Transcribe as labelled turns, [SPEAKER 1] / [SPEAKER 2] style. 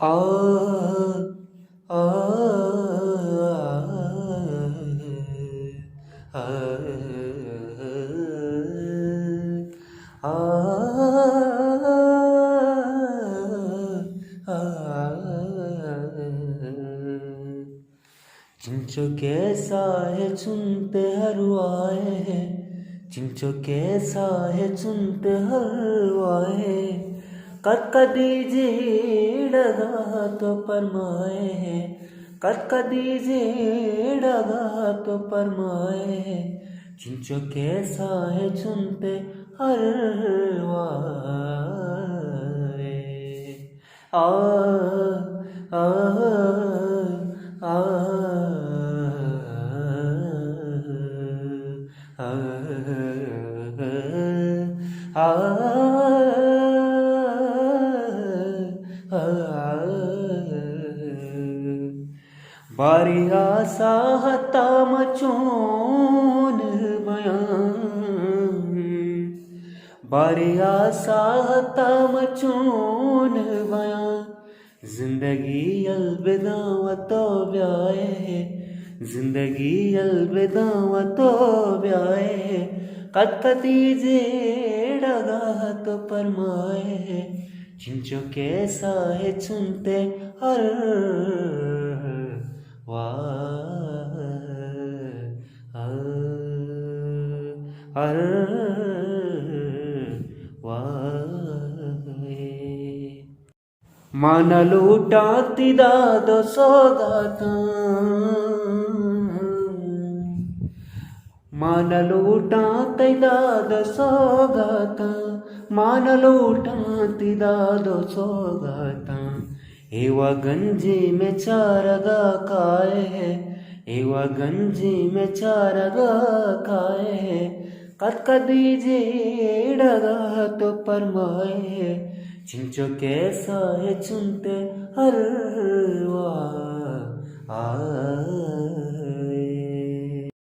[SPEAKER 1] आ आ चिंचो कैसा है चुनते हरवाए है, चिंचो कैसा है चुनते हरवाए, कदीजेड़गा तो परमाए है, कदीजेड़गा तो परमाए है, चिंचो कैसा है चुनते हरवाए। आ आ आ बारिया साहता मचून बयान, बारिया साहता मचून बयान, जिंदगी अलविदा व तो ब्याए है, जिंदगी अलविदा व तो ब्याए है, कदीजेड़गा तो परमाए है, चिंचो कैसा है चुनते हर हर मन लूटातिदाद सौगाता, मन लूटातिदाद सौगाता, मन लूटातिदाद सौगाता, एवा गंजी में चारगा काए है, एवा गंजी में चारगा काए है, कदीजेड़गा तो परमाए है, चिंचो कैसा है चुनते हरवा।